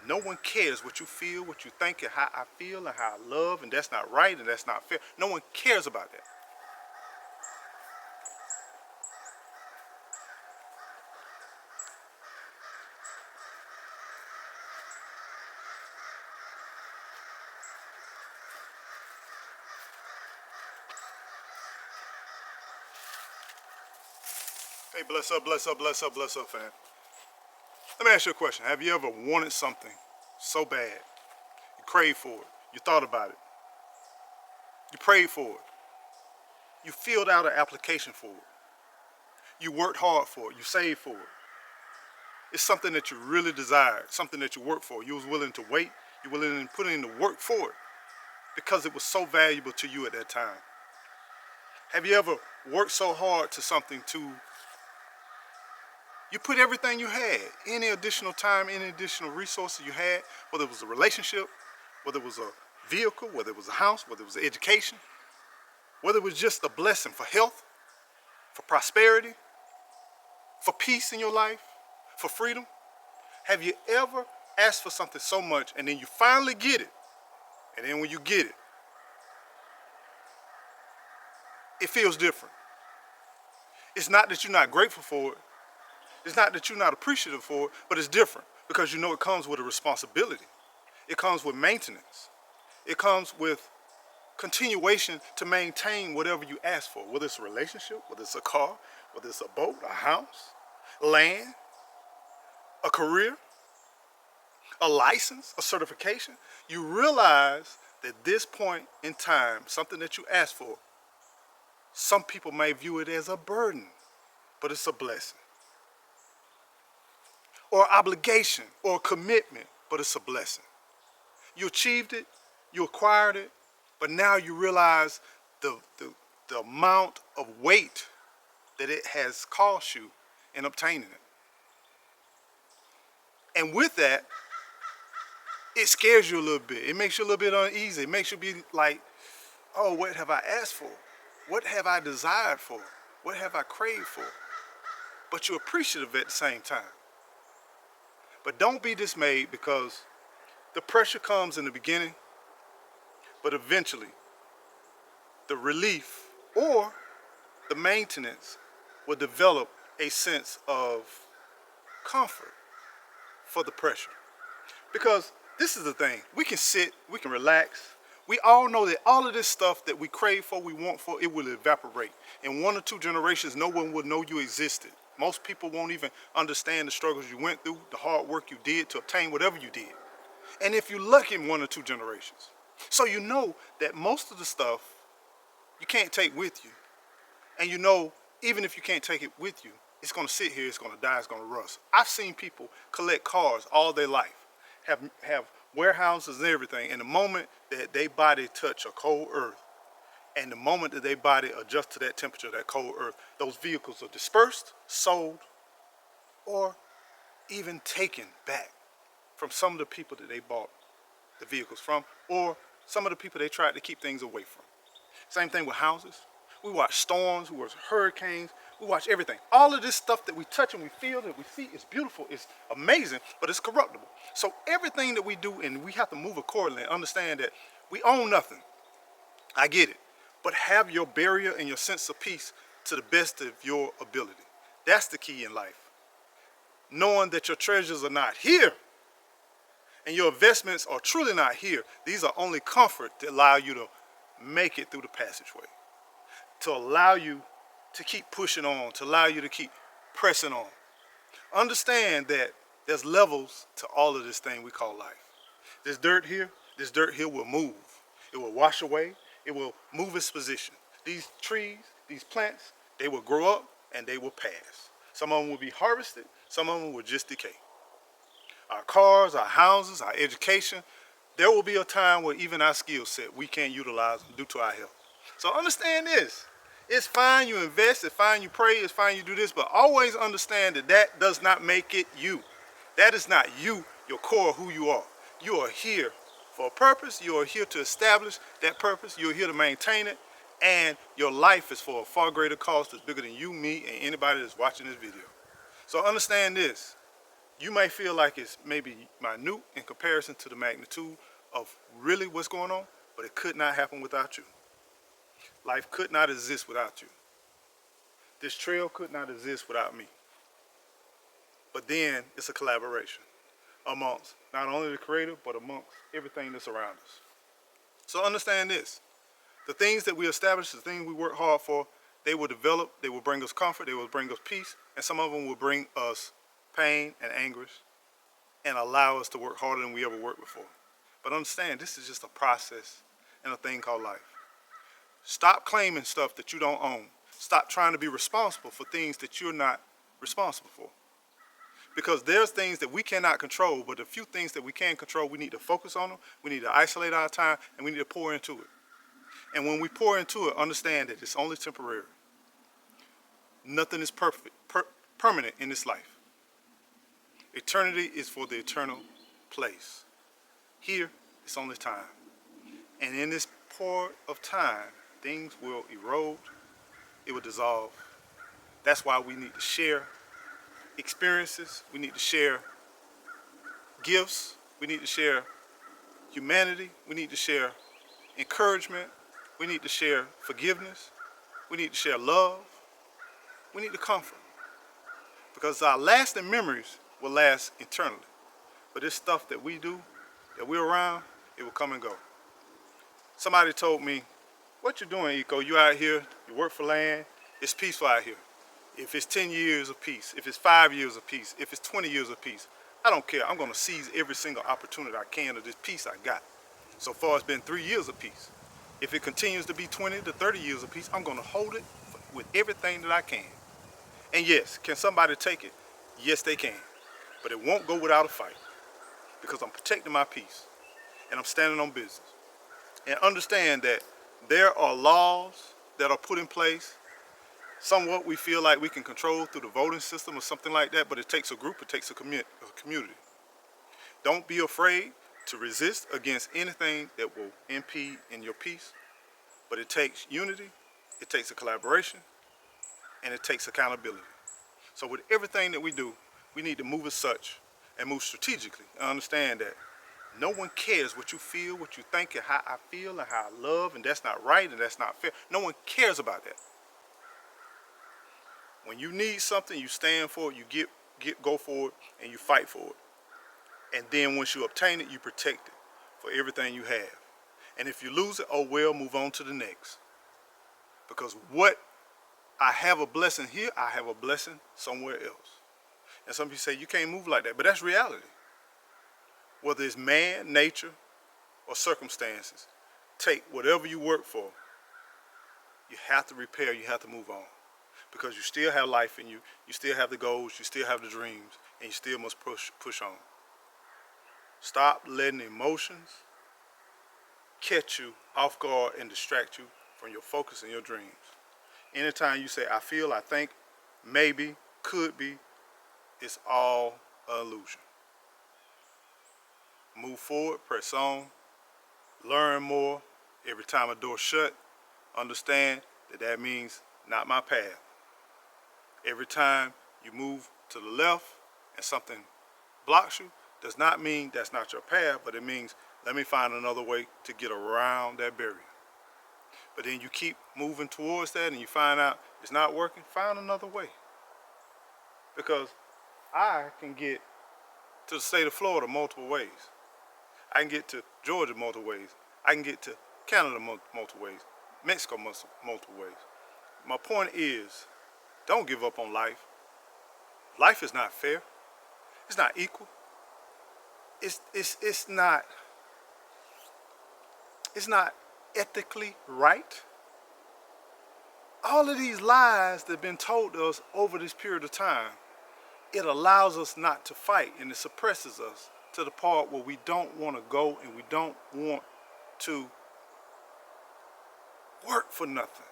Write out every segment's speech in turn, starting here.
No one cares what you feel, what you think, and how I feel, and how I love, and that's not right, and that's not fair. No one cares about that. Hey, bless up, bless up, bless up, bless up, fam. Let me ask you a question. Have you ever wanted something so bad, you craved for it, you thought about it, you prayed for it, you filled out an application for it, you worked hard for it, you saved for it. It's something that you really desired, something that you worked for. You was willing to wait, you were willing to put in the work for it because it was so valuable to you at that time. Have you ever worked so hard to something to, you put everything you had, any additional time, any additional resources you had, whether it was a relationship, whether it was a vehicle, whether it was a house, whether it was education, whether it was just a blessing for health, for prosperity, for peace in your life, for freedom? Have you ever asked for something so much and then you finally get it, and then when you get it, it feels different? It's not that you're not grateful for it. It's not that you're not appreciative for it, but it's different because you know it comes with a responsibility. It comes with maintenance. It comes with continuation to maintain whatever you ask for, whether it's a relationship, whether it's a car, whether it's a boat, a house, land, a career, a license, a certification. You realize that this point in time, something that you asked for, some people may view it as a burden, but it's a blessing. Or obligation or commitment, but it's a blessing. You achieved it, you acquired it, but now you realize the amount of weight that it has cost you in obtaining it. And with that, it scares you a little bit. It makes you a little bit uneasy. It makes you be like, oh, what have I asked for? What have I desired for? What have I craved for? But you're appreciative at the same time. But don't be dismayed because the pressure comes in the beginning, but eventually the relief or the maintenance will develop a sense of comfort for the pressure. Because this is the thing, we can sit, we can relax. We all know that all of this stuff that we crave for, we want for, it will evaporate. In 1 or 2 generations, no one will know you existed. Most people won't even understand the struggles you went through, the hard work you did to obtain whatever you did. And if you're lucky, in 1 or 2 generations. So you know that most of the stuff you can't take with you. And you know, even if you can't take it with you, it's gonna sit here, it's gonna die, it's gonna rust. I've seen people collect cars all their life, have warehouses and everything, and the moment that their body touch a cold earth, and the moment that their body adjusts to that temperature, that cold earth, those vehicles are dispersed, sold, or even taken back from some of the people that they bought the vehicles from, or some of the people they tried to keep things away from. Same thing with houses. We watch storms, we watch hurricanes, we watch everything. All of this stuff that we touch and we feel, that we see, is beautiful, it's amazing, but it's corruptible. So everything that we do, and we have to move accordingly and understand that we own nothing. I get it. But have your barrier and your sense of peace to the best of your ability. That's the key in life. Knowing that your treasures are not here and your investments are truly not here. These are only comfort that allow you to make it through the passageway, to allow you to keep pushing on, to allow you to keep pressing on. Understand that there's levels to all of this thing we call life. This dirt here will move. It will wash away. It will move its position. These trees, these plants, they will grow up and they will pass. Some of them will be harvested, some of them will just decay. Our cars, our houses, our education, there will be a time where even our skill set, we can't utilize them due to our health. So understand this. It's fine you invest, it's fine you pray, it's fine you do this, but always understand that that does not make it you. That is not you, your core, who you are. You are here for a purpose. You are here to establish that purpose. You're here to maintain it. And your life is for a far greater cause that's bigger than you, me, and anybody that's watching this video. So understand this. You may feel like it's maybe minute in comparison to the magnitude of really what's going on, but it could not happen without you. Life could not exist without you. This trail could not exist without me. But then it's a collaboration amongst not only the creator, but amongst everything that's around us. So understand this. The things that we establish, the things we work hard for, they will develop, they will bring us comfort, they will bring us peace, and some of them will bring us pain and anguish and allow us to work harder than we ever worked before. But understand, this is just a process and a thing called life. Stop claiming stuff that you don't own. Stop trying to be responsible for things that you're not responsible for. Because there's things that we cannot control, but the few things that we can control, we need to focus on them, we need to isolate our time, and we need to pour into it. And when we pour into it, understand that it's only temporary. Nothing is permanent in this life. Eternity is for the eternal place. Here, it's only time. And in this pour of time, things will erode, it will dissolve. That's why we need to share experiences, we need to share gifts, we need to share humanity, we need to share encouragement, we need to share forgiveness, we need to share love, we need to comfort. Because our lasting memories will last eternally. But this stuff that we do, that we're around, it will come and go. Somebody told me, what you doing, Eco? You out here, you work for land, it's peaceful out here. If it's 10 years of peace, if it's 5 years of peace, if it's 20 years of peace, I don't care. I'm gonna seize every single opportunity I can of this peace I got. So far it's been 3 years of peace. If it continues to be 20 to 30 years of peace, I'm gonna hold it with everything that I can. And yes, can somebody take it? Yes, they can. But it won't go without a fight because I'm protecting my peace and I'm standing on business. And understand that there are laws that are put in place. Somewhat we feel like we can control through the voting system or something like that, but it takes a group, it takes a community. Don't be afraid to resist against anything that will impede in your peace, but it takes unity, it takes a collaboration, and it takes accountability. So with everything that we do, we need to move as such and move strategically and understand that no one cares what you feel, what you think, and how I feel and how I love, and that's not right and that's not fair. No one cares about that. When you need something, you stand for it, you go for it, and you fight for it. And then once you obtain it, you protect it for everything you have. And if you lose it, oh well, move on to the next. Because what I have a blessing here, I have a blessing somewhere else. And some people say you can't move like that, but that's reality. Whether it's man, nature, or circumstances, take whatever you work for, you have to repair, you have to move on. Because you still have life in you, you still have the goals, you still have the dreams, and you still must push on. Stop letting emotions catch you off guard and distract you from your focus and your dreams. Anytime you say, I feel, I think, maybe, could be, it's all an illusion. Move forward, press on, learn more. Every time a door shut, understand that that means not my path. Every time you move to the left and something blocks you, does not mean that's not your path, but it means let me find another way to get around that barrier. But then you keep moving towards that and you find out it's not working, find another way. Because I can get to the state of Florida multiple ways. I can get to Georgia multiple ways. I can get to Canada multiple ways. Mexico multiple ways. My point is, don't give up on life. Life is not fair. It's not equal. It's not ethically right. All of these lies that have been told to us over this period of time, it allows us not to fight, and it suppresses us to the part where we don't want to go and we don't want to work for nothing,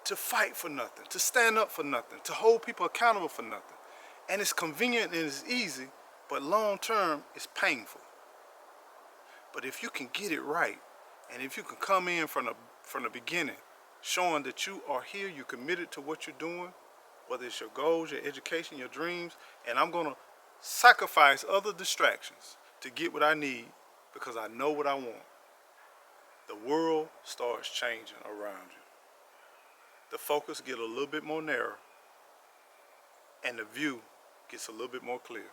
to fight for nothing, to stand up for nothing, to hold people accountable for nothing. And it's convenient and it's easy, but long term it's painful. But if you can get it right, and if you can come in from the beginning, showing that you are here, you're committed to what you're doing, whether it's your goals, your education, your dreams, and I'm gonna sacrifice other distractions to get what I need because I know what I want, the world starts changing around you. The focus gets a little bit more narrow and the view gets a little bit more clear.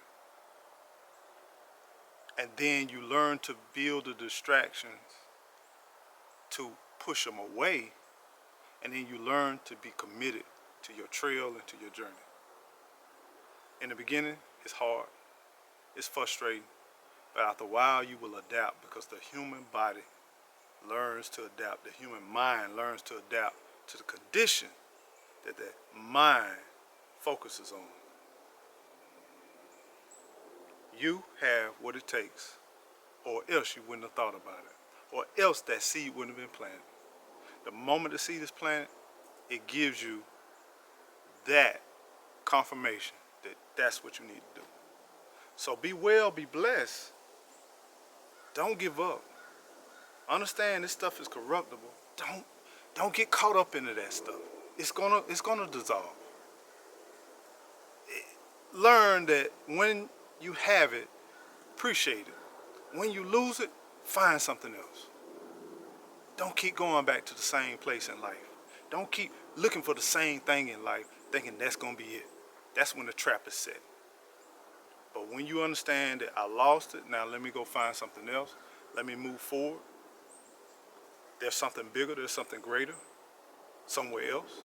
And then you learn to build the distractions to push them away, and then you learn to be committed to your trail and to your journey. In the beginning, it's hard, it's frustrating, but after a while you will adapt because the human body learns to adapt. The human mind learns to adapt to the condition that the mind focuses on. You have what it takes, or else you wouldn't have thought about it, or else that seed wouldn't have been planted. The moment the seed is planted, it gives you that confirmation that that's what you need to do. So be well, be blessed. Don't give up. Understand this stuff is corruptible. Don't get caught up into that stuff. It's gonna dissolve. Learn that when you have it, appreciate it. When you lose it, find something else. Don't keep going back to the same place in life. Don't keep looking for the same thing in life, thinking that's gonna be it. That's when the trap is set. But when you understand that I lost it, now let me go find something else. Let me move forward. There's something bigger, there's something greater, somewhere else.